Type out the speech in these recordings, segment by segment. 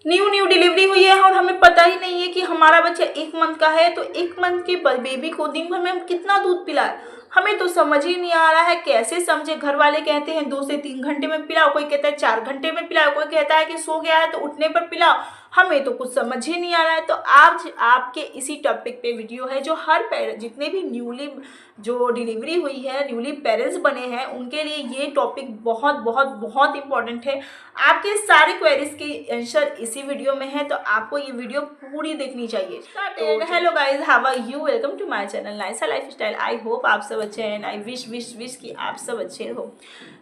New new delivery हुई है और हमें पता ही नहीं है कि हमारा बच्चा 1 मंथ का है, तो 1 मंथ के बेबी को दिन भर में हम कितना दूध पिलाएं। हमें तो समझ ही नहीं आ रहा है, कैसे समझे। घर वाले कहते हैं 2 से 3 घंटे में पिलाओ, कोई कहता है 4 घंटे में पिलाओ, कोई कहता है कि सो गया है तो उठने पर पिलाओ। हमें तो कुछ समझ ही नहीं आ रहा है। तो आज आपके इसी टॉपिक पे वीडियो है, जो हर पेरेंट्स, जितने भी न्यूली जो डिलीवरी हुई है, न्यूली पेरेंट्स बने हैं, उनके लिए ये टॉपिक बहुत बहुत बहुत इंपॉर्टेंट है। आपके सारे क्वेरीज के आंसर इसी वीडियो में है, तो आपको ये वीडियो पूरी देखनी चाहिए। तो hello guys, how are you, welcome to my channel Naisa lifestyle. I hope आप सब अच्छे हैं, आई विश कि आप सब अच्छे हो।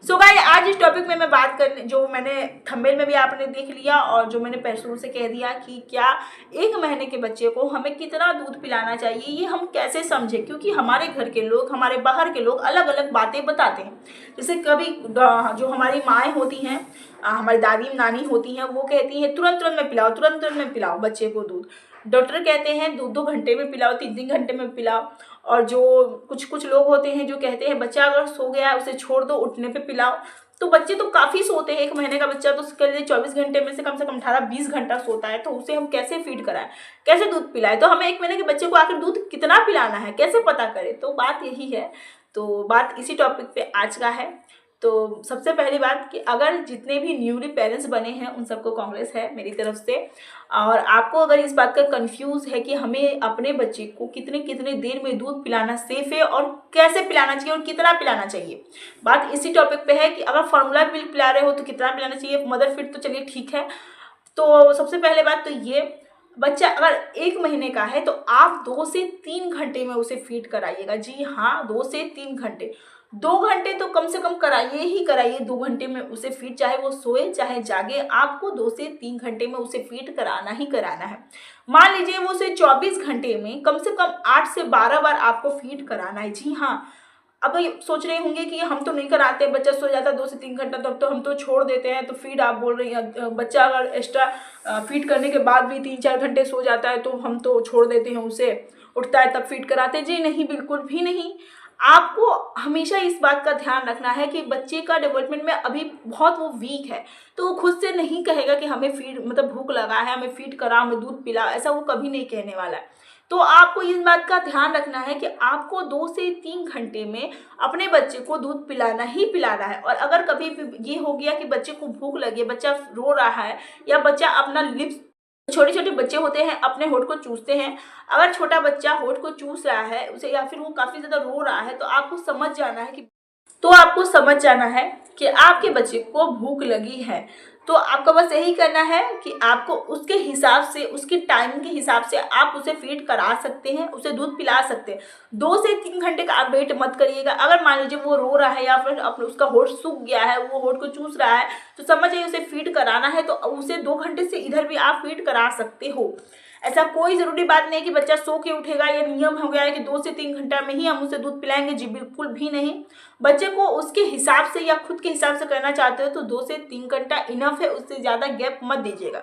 सो गाइस, आज इस टॉपिक में मैं बात करने, जो मैंने थंबनेल में भी आपने देख लिया और जो मैंने शुरू से कह दिया कि क्या 1 महीने के बच्चे को हमें कितना दूध पिलाना चाहिए, ये हम कैसे समझे। क्योंकि हमारे घर के लोग, हमारे बाहर के लोग अलग अलग बातें बताते हैं। जैसे कभी जो हमारी माएँ होती हैं, हमारी दादी नानी होती हैं, वो कहती हैं तुरंत तुरंत में पिलाओ, तुरंत तुरंत में पिलाओ बच्चे को दूध। डॉक्टर कहते हैं 2-2 घंटे में पिलाओ, 3-3 घंटे में पिलाओ। और जो कुछ लोग होते हैं जो कहते हैं बच्चा अगर सो गया है उसे छोड़ दो, उठने पे पिलाओ। तो बच्चे तो काफ़ी सोते हैं, 1 महीने का बच्चा तो उसके लिए 24 घंटे में से कम 18-20 घंटा सोता है। तो उसे हम कैसे फीड कराएं, कैसे दूध पिलाएं। तो हमें 1 महीने के बच्चे को आखिर दूध कितना पिलाना है, कैसे पता करें। तो बात यही है, तो बात इसी टॉपिक पे आज का है। तो सबसे पहली बात कि अगर जितने भी न्यूली पेरेंट्स बने हैं उन सबको कांग्रेस है मेरी तरफ से। और आपको अगर इस बात का कंफ्यूज है कि हमें अपने बच्चे को कितने कितने देर में दूध पिलाना सेफ है और कैसे पिलाना चाहिए और कितना पिलाना चाहिए, बात इसी टॉपिक पे है। कि अगर फार्मूला मिल्क पिला रहे हो तो कितना पिलाना चाहिए, मदर फीड तो चलिए ठीक है। तो सबसे पहले बात तो ये, बच्चा अगर 1 महीने का है तो आप 2 से 3 घंटे में उसे फीड कराइएगा। जी हाँ, 2 से 3 घंटे। 2 घंटे तो कम से कम कराइए ही कराइए। 2 घंटे में उसे फीड, चाहे वो सोए चाहे जागे, आपको 2 से 3 घंटे में उसे फीड कराना ही कराना है। मान लीजिए वो उसे 24 घंटे में कम से कम 8 से 12 बार आपको फीड कराना है। जी हाँ, अब ये सोच रहे होंगे कि हम तो नहीं कराते, बच्चा सो जाता है 2 से 3 घंटा, तब तो हम तो छोड़ देते हैं। तो फीड आप बोल रही हैं, बच्चा अगर एक्स्ट्रा फीड करने के बाद भी 3-4 घंटे सो जाता है तो हम तो छोड़ देते हैं उसे, उठता है तब फीड कराते हैं। जी नहीं, बिल्कुल भी नहीं। आपको हमेशा इस बात का ध्यान रखना है कि बच्चे का डेवलपमेंट में अभी बहुत वो वीक है, तो वो खुद से नहीं कहेगा कि हमें फीड, मतलब भूख लगा है हमें फीड कराओ, हमें दूध पिलाओ, ऐसा वो कभी नहीं कहने वाला है। तो आपको इस बात का ध्यान रखना है कि आपको 2 से 3 घंटे में अपने बच्चे को दूध पिलाना ही पिलाना है। और अगर कभी भी ये हो गया कि बच्चे को भूख लगी है, बच्चा रो रहा है, या बच्चा अपना लिप्स, छोटे छोटे बच्चे होते हैं अपने होठ को चूसते हैं, अगर छोटा बच्चा होठ को चूस रहा है उसे, या फिर वो काफ़ी ज़्यादा रो रहा है, तो आपको समझ जाना है कि, तो आपको समझ जाना है कि आपके बच्चे को भूख लगी है। तो आपको बस यही करना है कि आपको उसके हिसाब से, उसकी टाइम के हिसाब से आप उसे फीड करा सकते हैं, उसे दूध पिला सकते हैं। 2 से 3 घंटे का आप वेट मत करिएगा। अगर मान लीजिए वो रो रहा है या फिर अपने उसका होठ सूख गया है, वो होठ को चूस रहा है, तो समझ जाइए उसे फीड कराना है, तो उसे 2 घंटे से इधर भी आप फीड करा सकते हो। ऐसा कोई ज़रूरी बात नहीं है कि बच्चा सो के उठेगा, ये नियम हो गया है कि 2 से 3 घंटा में ही हम उसे दूध पिलाएंगे। जी बिल्कुल भी नहीं। बच्चे को उसके हिसाब से या खुद के हिसाब से करना चाहते हो तो 2 से 3 घंटा इनफ है, उससे ज़्यादा गैप मत दीजिएगा।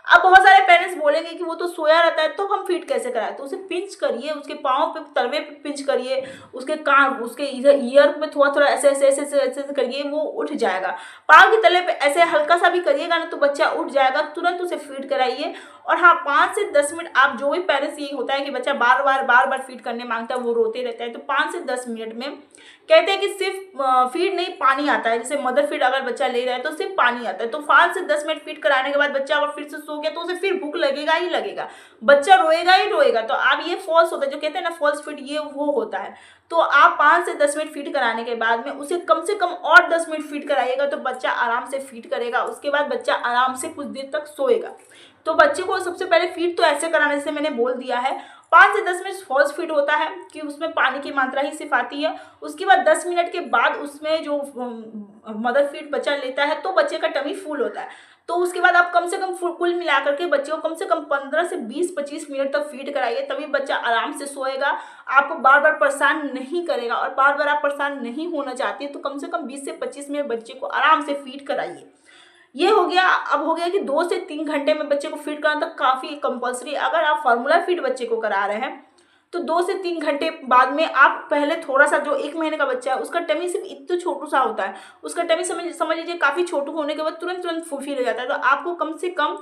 अब बहुत सारे पेरेंट्स बोलेंगे कि वो तो सोया रहता है तो हम फीड कैसे कराएं। तो उसे पिंच करिए, उसके पाँव पे, तलवे पे पिंच करिए, उसके कान, उसके इधर ईयर में थोड़ा थोड़ा ऐसे ऐसे ऐसे ऐसे ऐसे ऐसे करिए, वो उठ जाएगा। पाँव के तले पे ऐसे हल्का सा भी करिएगा ना तो बच्चा उठ जाएगा, तुरंत उसे फीड कराइए। और हाँ, 5 से 10 मिनट, आप जो भी पेरेंट्स, ये होता है कि बच्चा बार बार फीड करने मांगता है, वो रोते रहता है, तो 5 से 10 मिनट में, कहते हैं कि सिर्फ फीड नहीं, पानी आता है। जैसे मदर फीड अगर बच्चा ले रहा है तो सिर्फ पानी आता है। तो 5 से 10 मिनट फीड कराने के बाद बच्चा अगर फिर से सो गया तो उसे फिर भूख लगेगा ही लगेगा, बच्चा रोएगा ही रोएगा। तो आप, ये फॉल्स होता है, जो कहते हैं ना फॉल्स फीड, ये वो होता है। तो आप 5 से 10 मिनट फीड कराने के बाद में उसे कम से कम और 10 मिनट फीड कराइएगा, तो बच्चा आराम से फीड करेगा। उसके बाद बच्चा आराम से कुछ देर तक सोएगा। तो बच्चे को सबसे पहले फीड तो ऐसे कराना, जैसे मैंने बोल दिया है। 5 से 10 मिनट फॉल्स फीड होता है कि उसमें पानी की मात्रा ही सिर्फ आती है। उसके बाद 10 मिनट के बाद उसमें जो मदर फीड बच्चा लेता है तो बच्चे का टमी फुल होता है। तो उसके बाद आप कम से कम कुल मिला करके बच्चे को कम से कम 15 से 20-25 मिनट तक फीड कराइए, तभी बच्चा आराम से सोएगा, आपको बार बार परेशान नहीं करेगा। और बार बार आप परेशान नहीं होना चाहते तो कम से कम 20 से 25 मिनट बच्चे को आराम से फीड कराइए। ये हो गया। अब हो गया कि 2 से 3 घंटे में बच्चे को फीड कराना तो काफ़ी कंपलसरी। अगर आप फार्मूला फीड बच्चे को करा रहे हैं तो 2 से 3 घंटे बाद में आप पहले थोड़ा सा, जो 1 महीने का बच्चा है उसका टमी सिर्फ इतना छोटू सा होता है, उसका टमी समझ लीजिए काफ़ी छोटू होने के बाद तुरंत तुरंत फुलफिल हो जाता है। तो आपको कम से कम